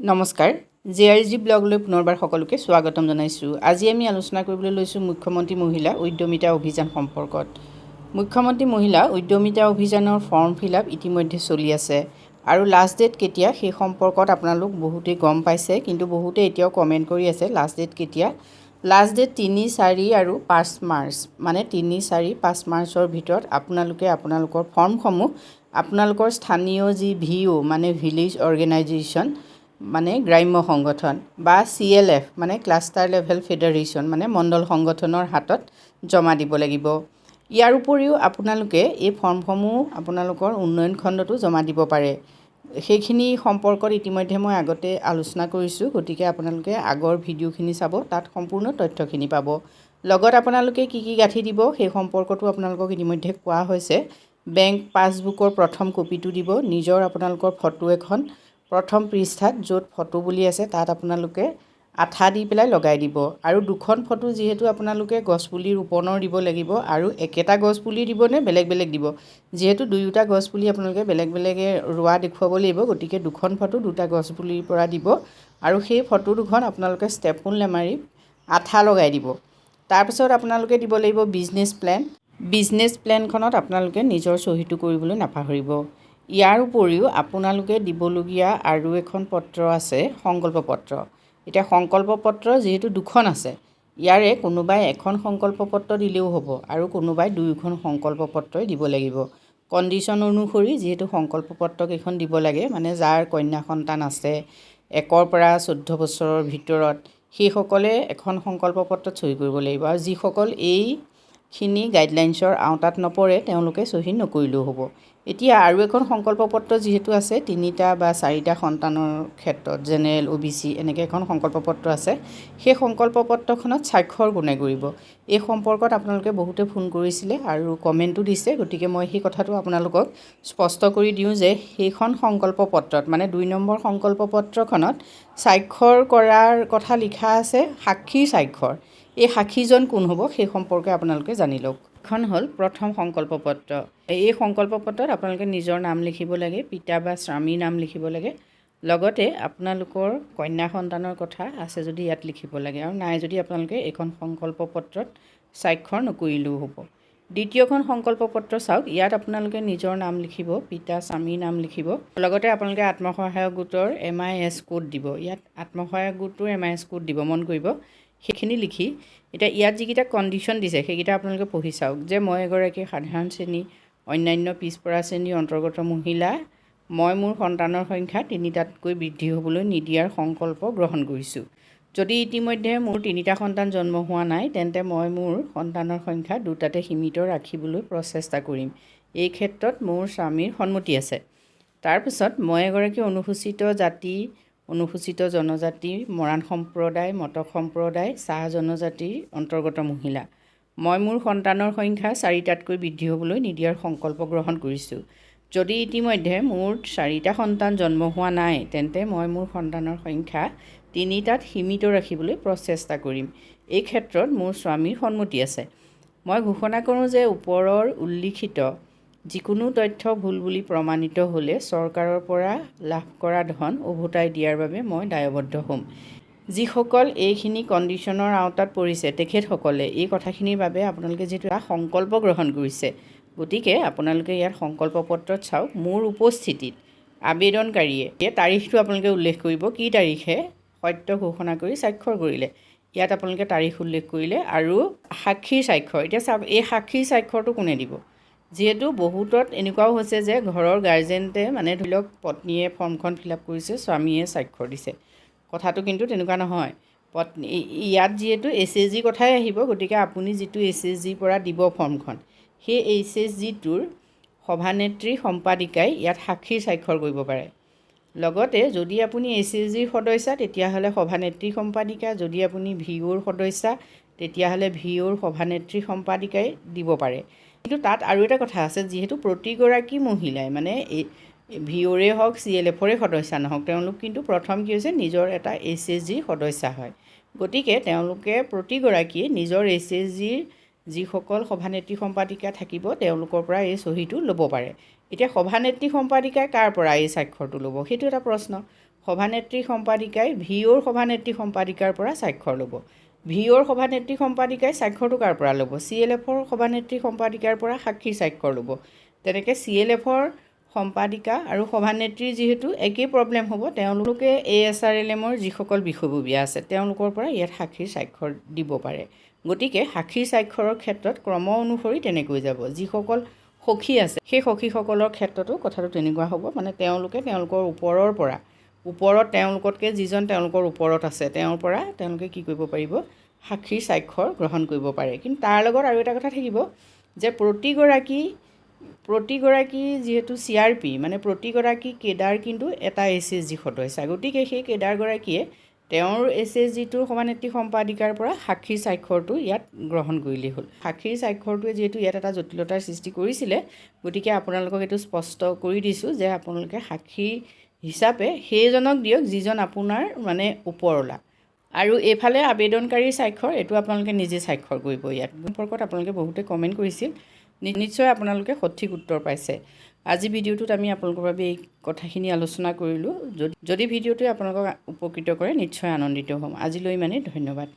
নমস্কাৰ জেআৰজি ব্লগলৈ পুনৰবাৰ সকলোকে স্বাগতম জনাইছোঁ। আজি আমি আলোচনা কৰিবলৈ লৈছোঁ মুখ্যমন্ত্ৰী মহিলা উদ্যমিতা অভিযান সম্পৰ্কত। মুখ্যমন্ত্ৰী মহিলা উদ্যমিতা অভিযানৰ ফৰ্ম ফিল আপ ইতিমধ্যে চলি আছে আৰু লাষ্ট ডেট কেতিয়া সেই সম্পৰ্কত আপোনালোক বহুতেই গম পাইছে, কিন্তু বহুতে এতিয়াও কমেণ্ট কৰি আছে লাষ্ট ডেট কেতিয়া। লাষ্ট ডেট 3, 4 আৰু 5 মাৰ্চ, মানে 3, 4, 5 মাৰ্চৰ ভিতৰত আপোনালোকে আপোনালোকৰ ফৰ্মসমূহ আপোনালোকৰ স্থানীয় যি ভিঅ' মানে ভিলেজ অৰ্গেনাইজেশ্যন মানে গ্ৰাম্য সংগঠন বা CLF মানে ক্লাষ্টাৰ লেভেল ফেডাৰেশ্যন মানে মণ্ডল সংগঠনৰ হাতত জমা দিব লাগিব। ইয়াৰ উপৰিও আপোনালোকে এই ফৰ্মসমূহ আপোনালোকৰ উন্নয়ন খণ্ডতো জমা দিব পাৰে। সেইখিনি সম্পৰ্কত ইতিমধ্যে মই আগতে আলোচনা কৰিছোঁ, গতিকে আপোনালোকে আগৰ ভিডিঅ'খিনি চাব, তাত সম্পূৰ্ণ তথ্যখিনি পাব। লগত আপোনালোকে কি কি গাঁঠি দিব সেই সম্পৰ্কতো আপোনালোকক ইতিমধ্যে কোৱা হৈছে। বেংক পাছবুকৰ প্ৰথম কপিটো দিব, নিজৰ আপোনালোকৰ ফটো এখন প্ৰথম পৃষ্ঠাত য'ত ফটো বুলি আছে তাত আপোনালোকে আঠা দি পেলাই লগাই দিব। আৰু দুখন ফটো যিহেতু আপোনালোকে গছপুলি ৰোপণৰ দিব লাগিব, আৰু একেটা গছপুলি দিবনে বেলেগ বেলেগ দিব, যিহেতু দুয়োটা গছপুলি আপোনালোকে বেলেগ বেলেগে ৰোৱা দেখুৱাব লাগিব, গতিকে দুখন ফটো দুটা গছপুলিৰ পৰা দিব। আৰু সেই ফটো দুখন আপোনালোকে ষ্টেপুল নেমাৰি আঠা লগাই দিব। তাৰপিছত আপোনালোকে দিব লাগিব বিজনেছ প্লেন। বিজনেছ প্লেনখনত আপোনালোকে নিজৰ চহীটো কৰিবলৈ নাপাহৰিব। ইয়াৰ উপৰিও আপোনালোকে দিবলগীয়া আৰু এখন পত্ৰ আছে সংকল্প পত্ৰ। এতিয়া সংকল্প পত্ৰ যিহেতু দুখন আছে, ইয়াৰে কোনোবাই এখন সংকল্প পত্ৰ দিলেও হ'ব আৰু কোনোবাই দুয়োখন সংকল্প পত্ৰই দিব লাগিব। কণ্ডিশ্যন অনুসৰি যিহেতু সংকল্প পত্ৰকেইখন দিব লাগে, মানে যাৰ কন্যা সন্তান আছে 1 পৰা 14 বছৰৰ ভিতৰত, সেইসকলে এখন সংকল্প পত্ৰত চহী কৰিব লাগিব। আৰু যিসকল এইখিনি গাইডলাইনছৰ আওতাত নপৰে তেওঁলোকে চহী নকৰিলেও হ'ব। এতিয়া আৰু এখন সংকল্প পত্ৰ যিহেতু আছে 3টা বা 4টা সন্তানৰ ক্ষেত্ৰত, জেনেৰেল OBC এনেকৈ এখন সংকল্প পত্ৰ আছে, সেই সংকল্প পত্ৰখনত স্বাক্ষৰ কোনে কৰিব এই সম্পৰ্কত আপোনালোকে বহুতে ফোন কৰিছিলে আৰু কমেণ্টো দিছে, গতিকে মই সেই কথাটো আপোনালোকক স্পষ্ট কৰি দিওঁ যে সেইখন সংকল্প পত্ৰত মানে 2 নম্বৰ সংকল্প পত্ৰখনত স্বাক্ষৰ কৰাৰ কথা লিখা আছে সাক্ষীৰ স্বাক্ষৰ। এই সাক্ষীজন কোন হ'ব সেই সম্পৰ্কে আপোনালোকে জানি লওক। এখন হ'ল প্ৰথম সংকল্প পত্ৰ। এই সংকল্প পত্ৰত আপোনালোকে নিজৰ নাম লিখিব লাগে, পিতা বা স্বামীৰ নাম লিখিব লাগে, লগতে আপোনালোকৰ কন্যা সন্তানৰ কথা আছে যদি ইয়াত লিখিব লাগে, আৰু নাই যদি আপোনালোকে এইখন সংকল্প পত্ৰত স্বাক্ষৰ নকৰিলেও হ'ব। দ্বিতীয়খন সংকল্প পত্ৰ চাওক, ইয়াত আপোনালোকে নিজৰ নাম লিখিব, পিতা স্বামীৰ নাম লিখিব, লগতে আপোনালোকে আত্মসহায়ক গোটৰ MIS কোড দিব। ইয়াত আত্মসহায়ক গোটটোৰ MIS কোড দিব, মন কৰিব সেইখিনি লিখি। এতিয়া ইয়াত যিকেইটা কণ্ডিশ্যন দিছে সেইকেইটা আপোনালোকে পঢ়ি চাওক, যে মই এগৰাকী সাধাৰণ শ্ৰেণী অন্যান্য পিছপৰা শ্ৰেণীৰ অন্তৰ্গত মহিলা, মই মোৰ সন্তানৰ সংখ্যা 3টাতকৈ বৃদ্ধি হ'বলৈ নিদিয়াৰ সংকল্প গ্ৰহণ কৰিছোঁ। যদি ইতিমধ্যে মোৰ 3টা সন্তান জন্ম হোৱা নাই, তেন্তে মই মোৰ সন্তানৰ সংখ্যা 2টাতে সীমিত ৰাখিবলৈ প্ৰচেষ্টা কৰিম। এই ক্ষেত্ৰত মোৰ স্বামীৰ সন্মতি আছে। তাৰপিছত মই এগৰাকী অনুসূচিত জাতি, অনুসূচিত জনজাতি, মৰাণ সম্প্ৰদায়, মটক সম্প্ৰদায়, চাহ জনজাতিৰ অন্তৰ্গত মহিলা, মই মোৰ সন্তানৰ সংখ্যা 4টাতকৈ বৃদ্ধি হ'বলৈ নিদিয়াৰ সংকল্প গ্ৰহণ কৰিছোঁ। যদি ইতিমধ্যে মোৰ 4টা সন্তান জন্ম হোৱা নাই, তেন্তে মই মোৰ সন্তানৰ সংখ্যা 3টাত সীমিত ৰাখিবলৈ প্ৰচেষ্টা কৰিম। এই ক্ষেত্ৰত মোৰ স্বামীৰ সন্মতি আছে। মই ঘোষণা কৰোঁ যে ওপৰৰ উল্লিখিত যিকোনো তথ্য ভুল বুলি প্ৰমাণিত হ'লে চৰকাৰৰ পৰা লাভ কৰা ধন উভতাই দিয়াৰ বাবে মই দায়বদ্ধ হ'ম। যিসকল এইখিনি কণ্ডিশ্যনৰ আওতাত পৰিছে তেখেতসকলে এই কথাখিনিৰ বাবে আপোনালোকে যিটো সংকল্প গ্ৰহণ কৰিছে, গতিকে আপোনালোকে ইয়াত সংকল্প পত্ৰত চাওক, মোৰ উপস্থিতিত আবেদনকাৰীয়ে এই তাৰিখটো আপোনালোকে উল্লেখ কৰিব, কি তাৰিখে সত্য ঘোষণা কৰি স্বাক্ষৰ কৰিলে, ইয়াত আপোনালোকে তাৰিখ উল্লেখ কৰিলে, আৰু সাক্ষীৰ স্বাক্ষৰ। এতিয়া চাওক এই সাক্ষীৰ স্বাক্ষৰটো কোনে দিব, যিহেতু বহুতত এনেকুৱাও হৈছে যে ঘৰৰ গাৰ্জেণ্টে মানে ধৰি লওক পত্নীয়ে ফৰ্মখন ফিল আপ কৰিছে, স্বামীয়ে স্বাক্ষৰ দিছে। কথাটো কিন্তু তেনেকুৱা নহয়। পত্নী ইয়াত যিহেতু SHG কথাই আহিব, গতিকে আপুনি যিটো SHGৰ পৰা দিব ফৰ্মখন, সেই SHGটোৰ সভানেত্ৰী সম্পাদিকাই ইয়াত সাক্ষীৰ স্বাক্ষৰ কৰিব পাৰে। লগতে যদি আপুনি SHGৰ সদস্যা তেতিয়াহ'লে সভানেত্ৰী সম্পাদিকা, যদি আপুনি VOৰ সদস্যা তেতিয়াহ'লে VOৰ সভানেত্ৰী সম্পাদিকাই দিব পাৰে। কিন্তু তাত আৰু এটা কথা আছে, যিহেতু প্ৰতিগৰাকী মহিলাই মানে VOৰে হওক CLFৰে সদস্যা নহওক, তেওঁলোক কিন্তু প্ৰথম কি হৈছে নিজৰ এটা SHGৰ সদস্যা হয়। গতিকে তেওঁলোকে প্ৰতিগৰাকীয়ে নিজৰ SHGৰ যিসকল সভানেত্ৰী সম্পাদিকা থাকিব তেওঁলোকৰ পৰা এই চহীটো ল'ব পাৰে। এতিয়া সভানেত্ৰী সম্পাদিকাই কাৰ পৰা এই স্বাক্ষৰটো ল'ব, সেইটো এটা প্ৰশ্ন। সভানেত্ৰী সম্পাদিকাই ভিঅ'ৰ সভানেত্ৰী সম্পাদিকাৰ পৰা স্বাক্ষৰ ল'ব। ভিঅ'ৰ সভানেত্ৰী সম্পাদিকাই স্বাক্ষৰটো কাৰ পৰা ল'ব? CLFৰ সভানেত্ৰী সম্পাদিকাৰ পৰা সাক্ষীৰ স্বাক্ষৰ ল'ব। তেনেকৈ CLFৰ সম্পাদিকা আৰু সভানেত্ৰীৰ যিহেতু একেই প্ৰব্লেম হ'ব, তেওঁলোকে ASRLMৰ যিসকল বিষয়ববীয়া আছে তেওঁলোকৰ পৰা ইয়াত সাক্ষীৰ স্বাক্ষৰ দিব পাৰে। গতিকে সাক্ষীৰ স্বাক্ষৰৰ ক্ষেত্ৰত ক্ৰম অনুসৰি তেনেকৈ যাব। যিসকল সখী আছে সেই সখীসকলৰ ক্ষেত্ৰতো কথাটো তেনেকুৱা হ'ব, মানে তেওঁলোকে তেওঁলোকৰ ওপৰত তেওঁলোকতকৈ যিজন তেওঁলোকৰ ওপৰত আছে তেওঁৰ পৰা তেওঁলোকে কি কৰিব পাৰিব? সাক্ষীৰ স্বাক্ষৰ গ্ৰহণ কৰিব পাৰে। কিন্তু তাৰ লগত আৰু এটা কথা থাকিব যে প্ৰতিগৰাকী যিহেতু CRP, মানে প্ৰতিগৰাকী কেডাৰ কিন্তু এটা SSG সদস্য। গতিকে সেই কেডাৰগৰাকীয়ে তেওঁৰ SSGটোৰ সভানেত্ৰী সম্পাদিকাৰ পৰা সাক্ষীৰ স্বাক্ষৰটো ইয়াত গ্ৰহণ কৰিলেই হ'ল। সাক্ষীৰ স্বাক্ষৰটোৱে যিহেতু ইয়াত এটা জটিলতাৰ সৃষ্টি কৰিছিলে, গতিকে আপোনালোকক এইটো স্পষ্ট কৰি দিছোঁ যে আপোনালোকে সাক্ষী হিচাপে সেইজনক দিয়ক যিজন আপোনাৰ মানে ওপৰলা। আৰু এইফালে আবেদনকাৰীৰ স্বাক্ষৰ, এইটো আপোনালোকে নিজে স্বাক্ষৰ কৰিব। ইয়াত সম্পৰ্কত আপোনালোকে বহুতে কমেণ্ট কৰিছিল, নিশ্চয় আপোনালোকে সঠিক উত্তৰ পাইছে। আজি ভিডিঅ'টোত আমি আপোনালোকৰ বাবে এই কথাখিনি আলোচনা কৰিলোঁ। যদি ভিডিঅ'টোৱে আপোনালোকক উপকৃত কৰে নিশ্চয় আনন্দিত হ'ম। আজিলৈ ইমানেই, ধন্যবাদ।